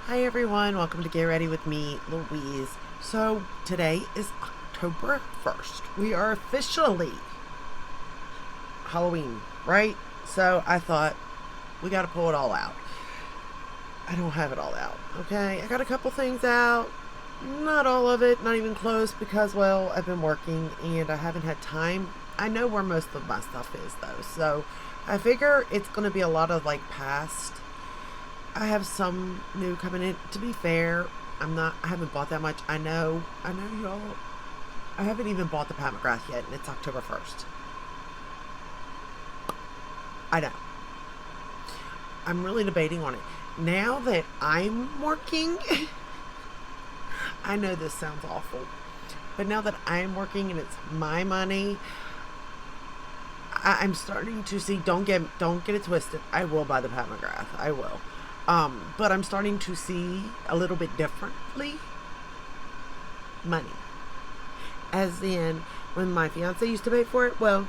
Hi everyone, welcome to Get Ready with me, Louise. So today is October 1st. We are officially Halloween, right? So I thought we got to pull it all out. I don't have it all out, okay? I got a couple things out. Not all of it, not even close because, well, I've been working and I haven't had time. I know where most of my stuff is though, so I figure it's going to be a lot of like past. I have some new coming in. To be fair, I haven't bought that much. I know y'all. I haven't even bought the Pat McGrath yet, and it's October 1st. I know. I'm really debating on it. Now that I'm working, I know this sounds awful, but now that I'm working and it's my money, I'm starting to see. Don't get it twisted. I will buy the Pat McGrath. I will. But I'm starting to see a little bit differently money. As in, when my fiance used to pay for it, well,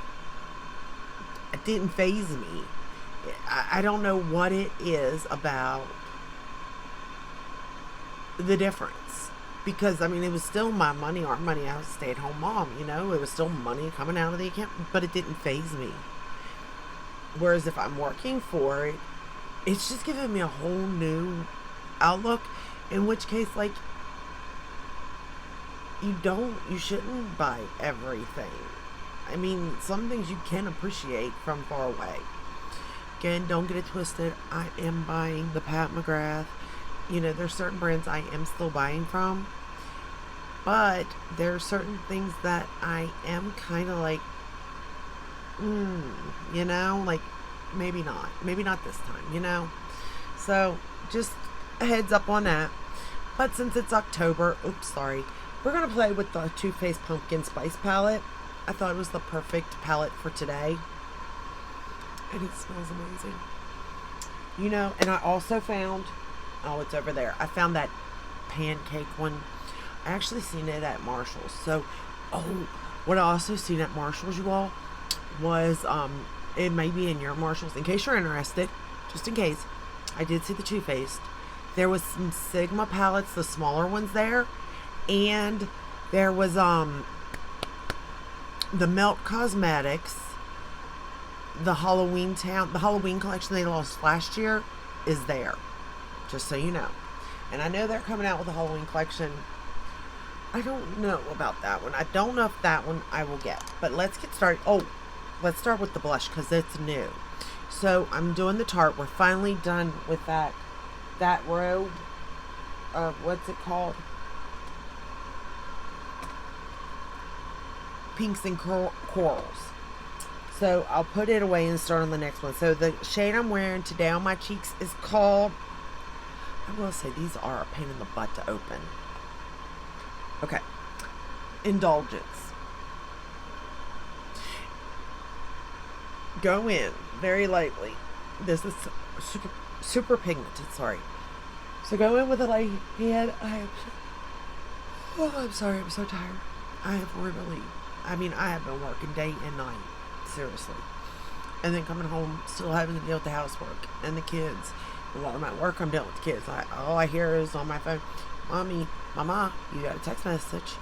it didn't phase me. I don't know what it is about the difference. Because, I mean, it was still my money, our money. I was a stay at home mom, you know? It was still money coming out of the account, but it didn't phase me. Whereas if I'm working for it, it's just giving me a whole new outlook. In which case, like, you shouldn't buy everything. I mean, some things you can appreciate from far away. Again, don't get it twisted. I am buying the Pat McGrath. You know, there's certain brands I am still buying from, but there are certain things that I am kind of like, you know, like maybe not. Maybe not this time, you know? So, just a heads up on that. But since it's October, oops, sorry, we're going to play with the Too Faced Pumpkin Spice palette. I thought it was the perfect palette for today. And it smells amazing. You know, and I also found, oh, it's over there. I found that pancake one. I actually seen it at Marshall's. So, oh, what I also seen at Marshall's, you all, was, it may be in your Marshalls. In case you're interested, just in case, I did see the Too Faced. There was some Sigma palettes, the smaller ones there, and there was the Melt Cosmetics, the Halloween collection they lost last year is there. Just so you know. And I know they're coming out with a Halloween collection. I don't know about that one. I don't know if that one I will get. But let's get started. Oh, let's start with the blush because it's new. So I'm doing the Tarte. We're finally done with that row of, what's it called? Pinks and corals. So I'll put it away and start on the next one. So the shade I'm wearing today on my cheeks is called, I will say these are a pain in the butt to open. Okay. Indulgence. Go in very lightly. This is super pigmented, sorry. So go in with a light hand. I'm sorry, I'm so tired. I have been working day and night. Seriously. And then coming home, still having to deal with the housework and the kids. While I'm at work, I'm dealing with the kids. All I hear is on my phone, Mommy, Mama, you got a text message.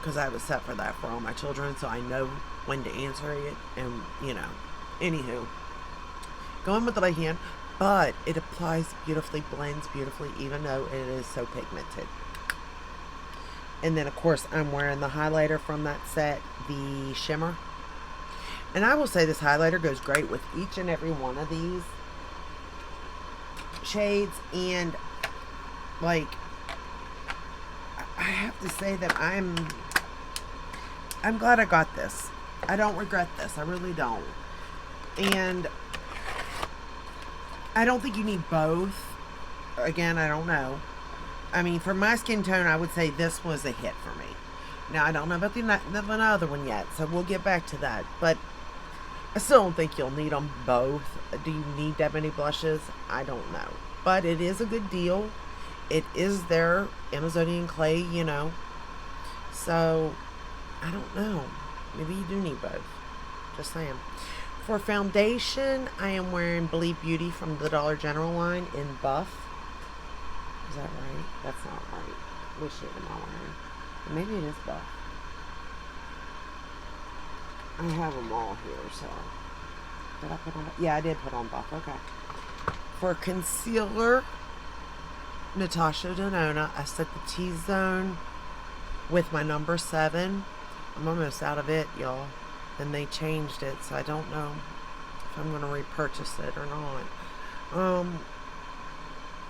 Because I was set for that for all my children, so I know when to answer it. And, you know, anywho. Going with the right hand, but it applies beautifully, blends beautifully, even though it is so pigmented. And then, of course, I'm wearing the highlighter from that set, the shimmer. And I will say this highlighter goes great with each and every one of these shades. And, like, I have to say that I'm glad I got this. I don't regret this. I really don't. And I don't think you need both. Again, I don't know. I mean, for my skin tone, I would say this was a hit for me. Now, I don't know about the other one yet, so we'll get back to that. But I still don't think you'll need them both. Do you need that many blushes? I don't know. But it is a good deal. It is their Amazonian clay, you know. So, I don't know. Maybe you do need both. Just saying. For foundation, I am wearing Believe Beauty from the Dollar General line in Buff. that right? That's not right. What shade am I wearing? Maybe it is buff. I have them all here, so. Did I put on buff? Yeah, I did put on buff. Okay. For concealer, Natasha Denona, I set the T-zone with my number 7. I'm almost out of it, y'all. And they changed it, so I don't know if I'm going to repurchase it or not.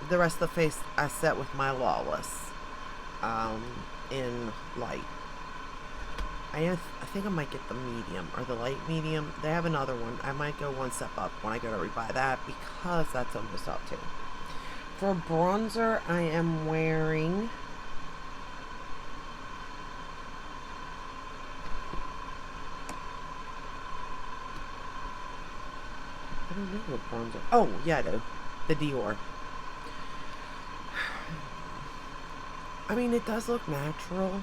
The rest of the face I set with my Lawless in light. I think I might get the medium or the light medium. They have another one. I might go one step up when I go to rebuy that because that's almost up too. For bronzer, I am wearing I don't know what bronzer. Oh, yeah, I do. The Dior. I mean, it does look natural.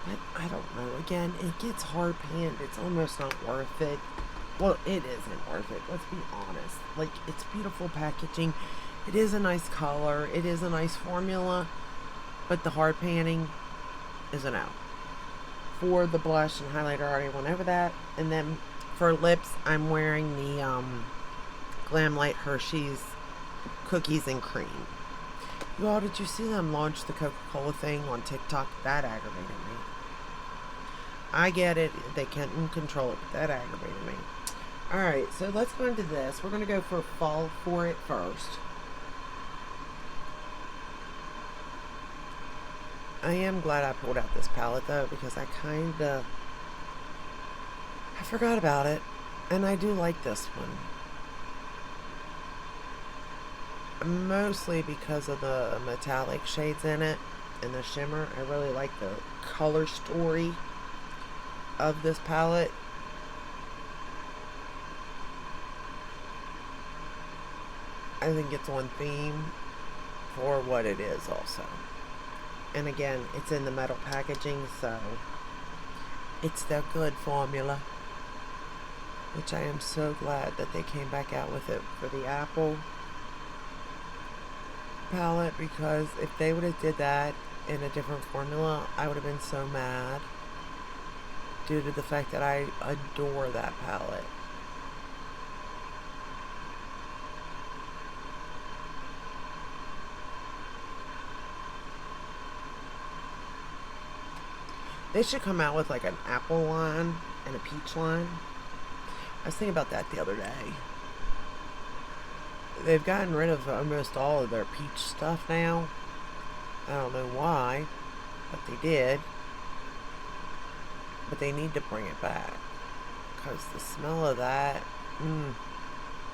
But I don't know. Again, it gets hard panned. It's almost not worth it. Well, it isn't worth it. Let's be honest. Like, it's beautiful packaging. It is a nice color. It is a nice formula. But the hard panning isn't out. For the blush and highlighter, I already went over that. And then for lips, I'm wearing the Glam Light Hershey's Cookies and Cream. You all, did you see them launch the Coca-Cola thing on TikTok? That aggravated me. I get it. They can't control it, but that aggravated me. Alright, so let's go into this. We're going to go for Fall For It first. I am glad I pulled out this palette, though, because I forgot about it. And I do like this one. Mostly because of the metallic shades in it and the shimmer. I really like the color story of this palette. I think it's on theme for what it is also. And again, it's in the metal packaging, so it's the good formula. Which I am so glad that they came back out with it for the Apple palette, because if they would have did that in a different formula, I would have been so mad due to the fact that I adore that palette. They should come out with like an apple line and a peach line. I was thinking about that the other day. They've gotten rid of almost all of their peach stuff now. I don't know why, but they did. But they need to bring it back. Because the smell of that, and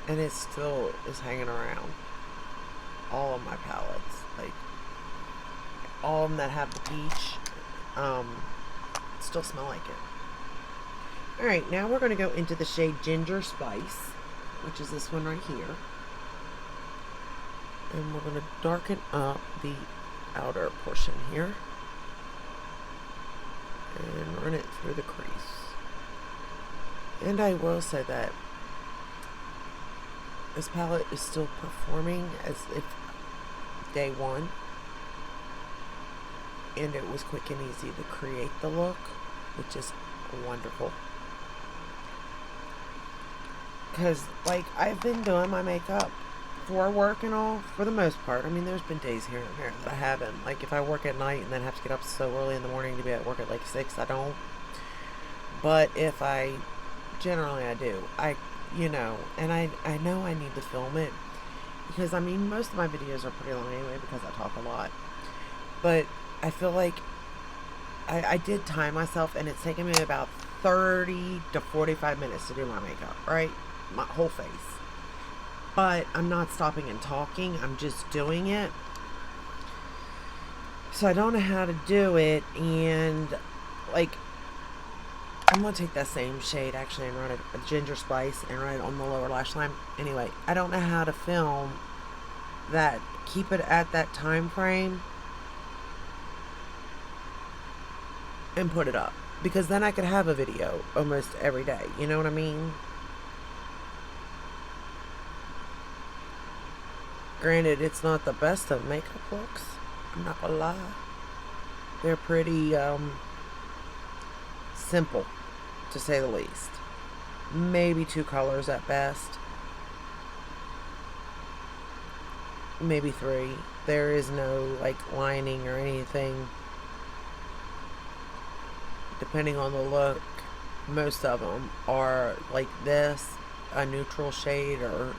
it still is hanging around. All of my palettes. Like, all of them that have the peach, still smell like it. Alright, now we're going to go into the shade Ginger Spice, which is this one right here. And we're going to darken up the outer portion here. And run it through the crease. And I will say that this palette is still performing as if day one. And it was quick and easy to create the look, which is wonderful. Because, like, I've been doing my makeup for work and all, for the most part. I mean, there's been days here and there that I haven't. Like, if I work at night and then have to get up so early in the morning to be at work at, like, 6, I don't. But if I, generally I do. And I know I need to film it. Because, I mean, most of my videos are pretty long anyway because I talk a lot. But I feel like I did time myself, and it's taken me about 30 to 45 minutes to do my makeup, right? My whole face. But I'm not stopping and talking. I'm just doing it. So I don't know how to do it. And, like, I'm going to take that same shade, actually, and run it, a Ginger Spice, and run it on the lower lash line. Anyway, I don't know how to film that. Keep it at that time frame. And put it up. Because then I could have a video almost every day. You know what I mean? Granted, it's not the best of makeup looks. I'm not gonna lie. They're pretty simple, to say the least. Maybe 2 colors at best. Maybe 3. There is no like lining or anything. Depending on the look, most of them are like this, a neutral shade, or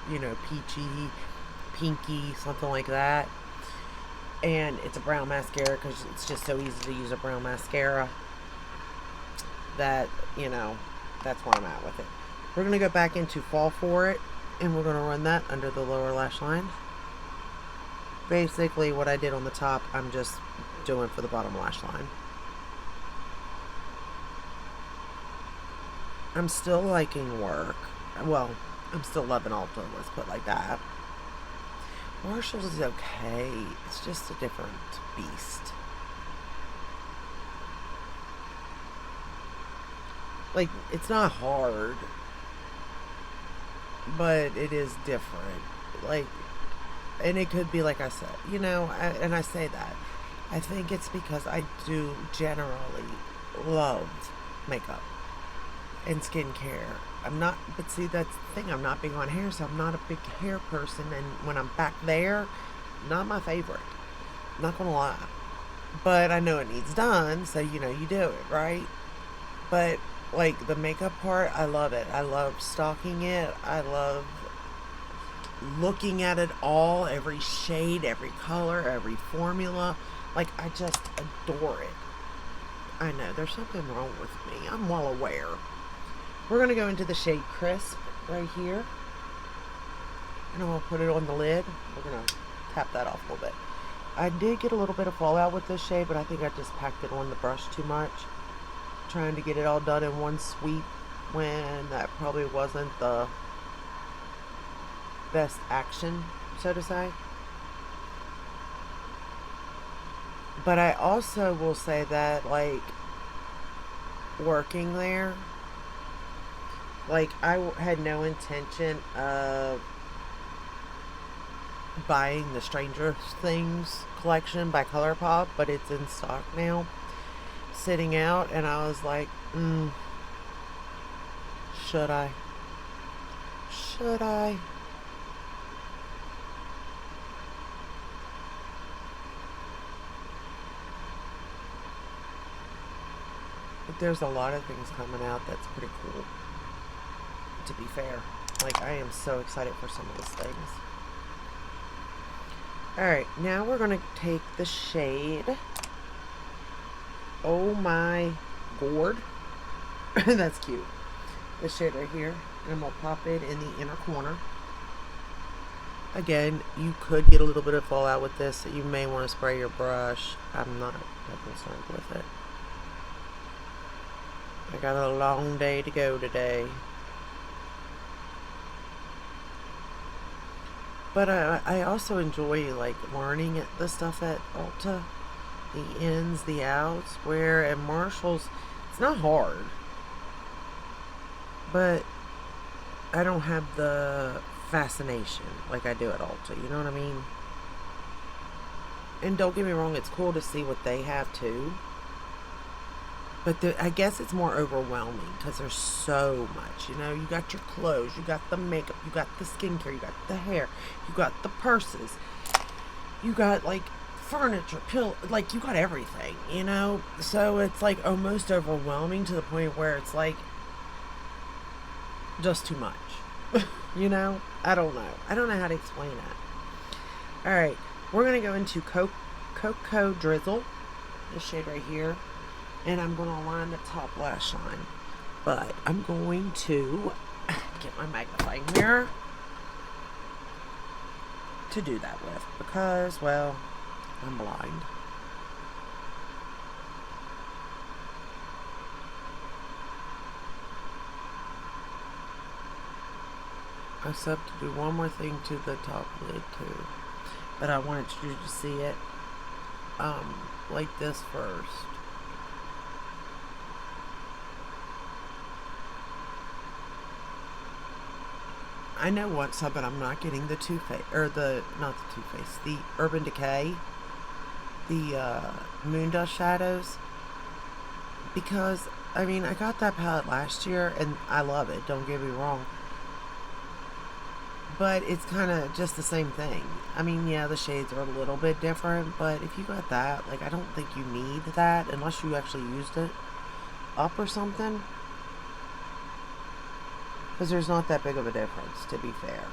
peachy, pinky, something like that. And it's a brown mascara because it's just so easy to use a brown mascara that that's where I'm at with it. We're going to go back into Fall for it, and we're going to run that under the lower lash line. Basically what I did on the top, I'm just doing for the bottom lash line. I'm still liking work. Well, I'm still loving Ulta, let's put it like that. Marshall's is okay. It's just a different beast. Like, it's not hard, but it is different. Like, and it could be like I said, and I say that. I think it's because I do generally love makeup and skincare. But see, that's the thing, I'm not big on hair, so I'm not a big hair person, and when I'm back there, not my favorite. Not gonna lie. But I know it needs done, so you do it, right? But, like, the makeup part, I love it. I love stalking it. I love looking at it all, every shade, every color, every formula. Like, I just adore it. I know, there's something wrong with me. I'm well aware. We're going to go into the shade Crisp right here. And I'm going to put it on the lid. We're going to tap that off a little bit. I did get a little bit of fallout with this shade, but I think I just packed it on the brush too much. Trying to get it all done in one sweep when that probably wasn't the best action, so to say. But I also will say that, like, working there, like, I had no intention of buying the Stranger Things collection by ColourPop, but it's in stock now, sitting out, and I was like, should I? Should I? But there's a lot of things coming out that's pretty cool, to be fair. Like, I am so excited for some of these things. Alright, now we're going to take the shade Oh My Gourd. That's cute. This shade right here. And I'm going to pop it in the inner corner. Again, you could get a little bit of fallout with this, so you may want to spray your brush. I'm not that concerned with it. I got a long day to go today. But I also enjoy, like, learning the stuff at Ulta. The ins, the outs. Where at Marshall's, it's not hard. But I don't have the fascination like I do at Ulta. You know what I mean? And don't get me wrong, it's cool to see what they have too. But I guess it's more overwhelming because there's so much. You got your clothes, you got the makeup, you got the skincare, you got the hair, you got the purses, you got, like, furniture, like, you got everything, So it's, like, almost overwhelming to the point where it's, like, just too much. I don't know. I don't know how to explain it. Alright, we're going to go into Cocoa Drizzle, this shade right here. And I'm going to line the top lash line. But I'm going to get my magnifying mirror to do that with. Because, well, I'm blind. I just have to do one more thing to the top lid too. But I wanted you to see it like this first. I know what's up, but I'm not getting the Too Faced, or not the Too Faced, the Urban Decay, the Moondust Shadows, because, I mean, I got that palette last year, and I love it, don't get me wrong, but it's kind of just the same thing. I mean, yeah, the shades are a little bit different, but if you got that, like, I don't think you need that unless you actually used it up or something, because there's not that big of a difference, to be fair.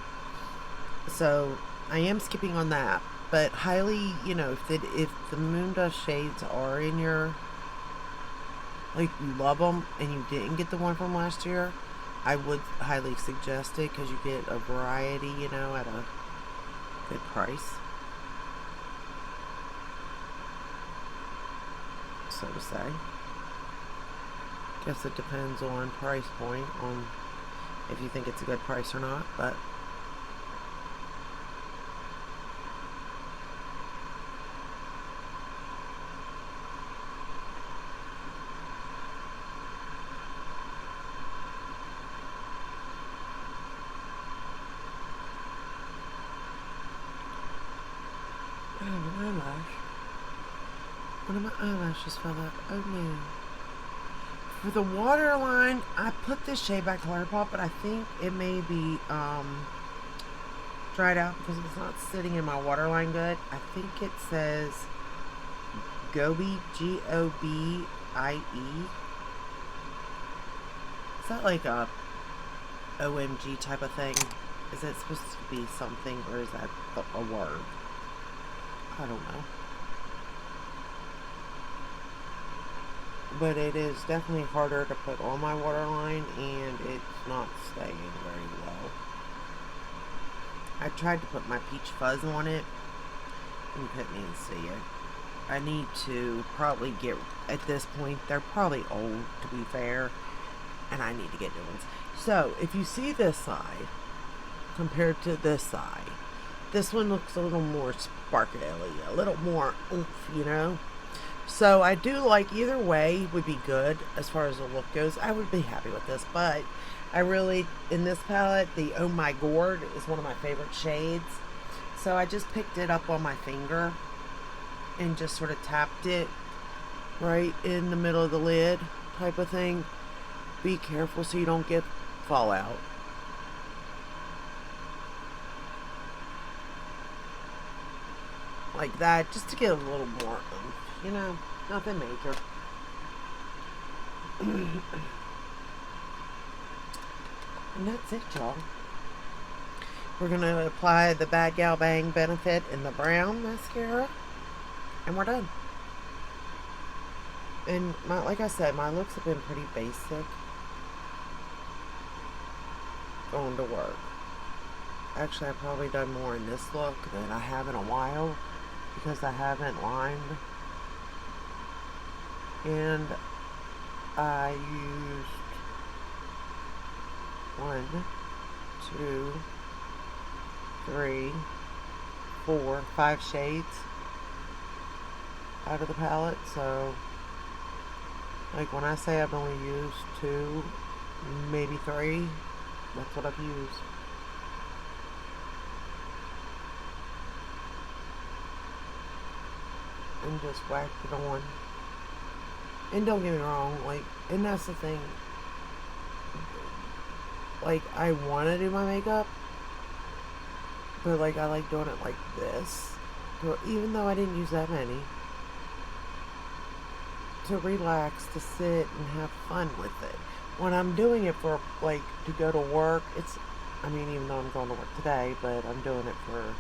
So I am skipping on that, but highly, if the Moondust shades are in your, like, you love them and you didn't get the one from last year, I would highly suggest it, because you get a variety, at a good price, so to say. Guess it depends on price point, on if you think it's a good price or not, but I have an eyelash. One of my eyelashes fell out. Oh no. For the waterline, I put this shade back to ColourPop, but I think it may be dried out because it's not sitting in my waterline good. I think it says Gobi, Gobie. Is that like a OMG type of thing? Is it supposed to be something, or is that a word? I don't know. But it is definitely harder to put on my waterline, and it's not staying very well. I tried to put my peach fuzz on it, and you couldn't even see it. I need to probably get, at this point, they're probably old, to be fair, and I need to get new ones. So, if you see this side, compared to this side, this one looks a little more sparkly, a little more oomph, So I do like, either way would be good as far as the look goes. I would be happy with this, but I really, in this palette, the Oh My Gourd is one of my favorite shades. So I just picked it up on my finger and just sort of tapped it right in the middle of the lid type of thing. Be careful so you don't get fallout. Like that, just to get a little more oomph. Nothing major. And that's it, y'all. We're going to apply the Bad Gal Bang Benefit in the brown mascara, and we're done. And like I said, my looks have been pretty basic going to work. Actually, I've probably done more in this look than I have in a while, because I haven't lined. And I used 1, 2, 3, 4, 5 shades out of the palette. So, like, when I say I've only used 2, maybe 3, that's what I've used. And just whacked it on. And don't get me wrong, like, and that's the thing, like, I want to do my makeup, but, like, I like doing it like this, even though I didn't use that many, to relax, to sit and have fun with it. When I'm doing it for, like, to go to work, it's, I mean, even though I'm going to work today, but I'm doing it for,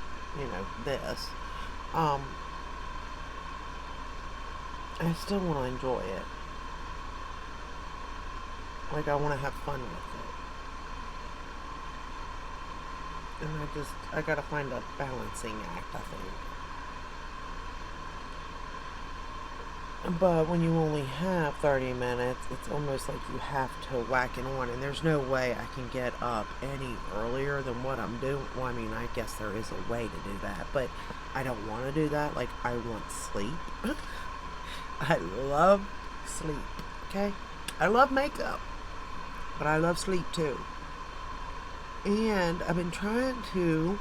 this, I still want to enjoy it. Like, I want to have fun with it. And I gotta find a balancing act, I think. But when you only have 30 minutes, it's almost like you have to whack it on. And there's no way I can get up any earlier than what I'm doing. Well, I mean, I guess there is a way to do that. But I don't want to do that. Like, I want sleep. I love sleep, okay? I love makeup, but I love sleep too. And I've been trying to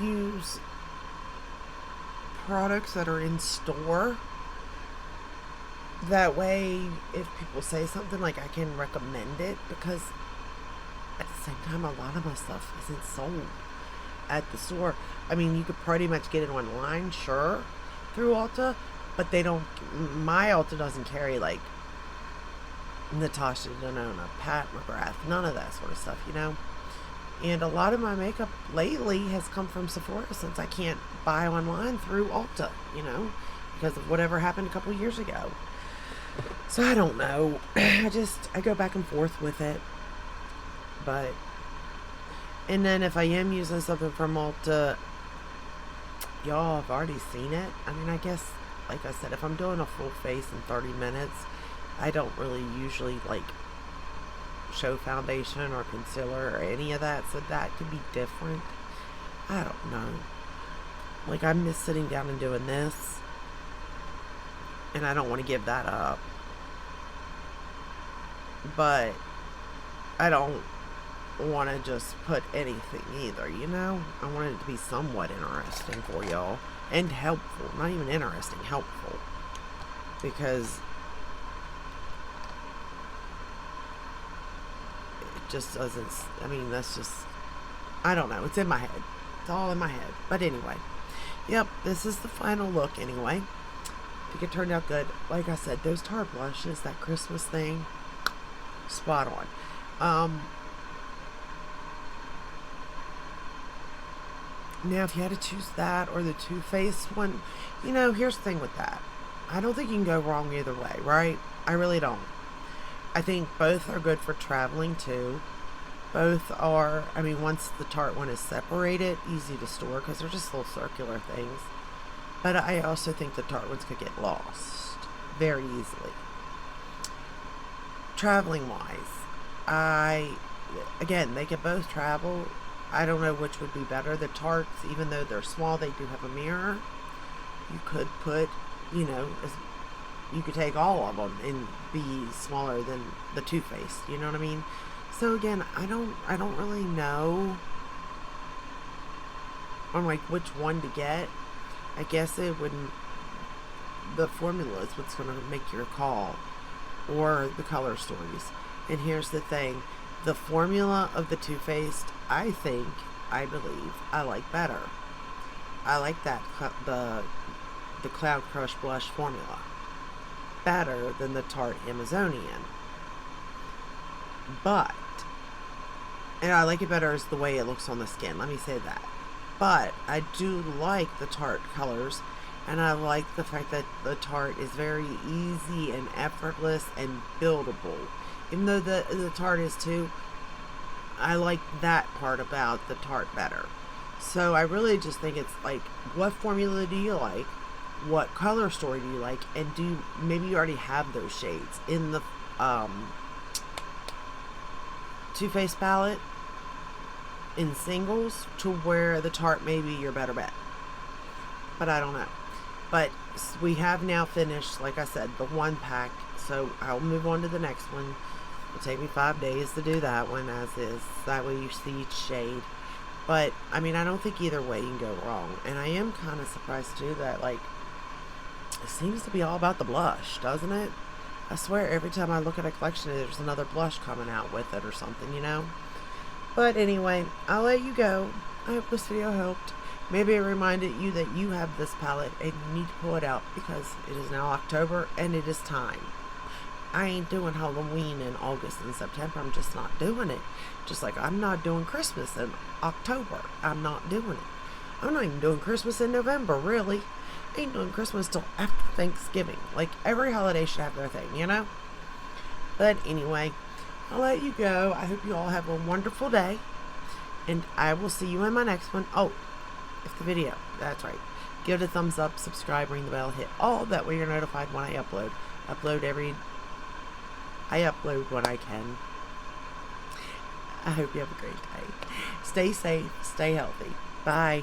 use products that are in store. That way, if people say something, like, I can recommend it, because at the same time, a lot of my stuff isn't sold at the store. I mean, you could pretty much get it online, sure, through Ulta, but they don't. My Ulta doesn't carry like Natasha Denona, Pat McGrath, none of that sort of stuff, you know. And a lot of my makeup lately has come from Sephora, since I can't buy online through Ulta, you know, because of whatever happened a couple years ago. So I don't know. I go back and forth with it. But, and then if I am using something from Ulta, y'all have already seen it. I mean, I guess, like I said, if I'm doing a full face in 30 minutes, I don't really usually like show foundation or concealer or any of that, so that could be different. I don't know. Like, I miss sitting down and doing this, and I don't want to give that up. But I don't want to just put anything either, you know? I want it to be somewhat interesting for y'all, and helpful. Not even interesting, helpful. Because it just doesn't, I mean, that's just, I don't know, it's in my head. It's all in my head. But anyway, yep, this is the final look anyway. I think it turned out good. Like I said, those Tarte blushes, that Christmas thing, spot on. Now, if you had to choose that or the Too Faced one, you know, here's the thing with that. I don't think you can go wrong either way, right? I really don't. I think both are good for traveling too. Both are, I mean, once the Tarte one is separated, easy to store because they're just little circular things. But I also think the Tarte ones could get lost very easily. Traveling wise, again, they can both travel. I don't know which would be better. The Tartes, even though they're small, they do have a mirror. You could put, you know, you could take all of them and be smaller than the Too Faced. You know what I mean? So again, I don't really know on like which one to get. I guess it wouldn't. The formula is what's going to make your call, or the color stories. And here's the thing. The formula of the Too Faced, I believe, I like better. I like that, the Cloud Crush blush formula, better than the Tarte Amazonian. But, and I like it better as the way it looks on the skin, let me say that. But, I do like the Tarte colors, and I like the fact that the Tarte is very easy and effortless and buildable. Even though the Tarte is too, I like that part about the Tarte better. So I really just think it's like, what formula do you like? What color story do you like? And maybe you already have those shades in the Too Faced palette in singles, to where the Tarte may be your better bet. But I don't know. But we have now finished, like I said, the one pack. So I'll move on to the next one. It'll take me 5 days to do that one as is. That way you see each shade. But, I mean, I don't think either way you can go wrong. And I am kind of surprised too that, like, it seems to be all about the blush, doesn't it? I swear every time I look at a collection, there's another blush coming out with it or something, you know? But anyway, I'll let you go. I hope this video helped. Maybe it reminded you that you have this palette and you need to pull it out, because it is now October and it is time. I ain't doing Halloween in August and September. I'm just not doing it. Just like I'm not doing Christmas in October. I'm not doing it. I'm not even doing Christmas in November, really. I ain't doing Christmas till after Thanksgiving. Like, every holiday should have their thing, you know? But anyway, I'll let you go. I hope you all have a wonderful day. And I will see you in my next one. Oh, if the video, that's right. Give it a thumbs up, subscribe, ring the bell, hit all. That way you're notified when I upload. I upload when I can. I hope you have a great day. Stay safe, stay healthy. Bye.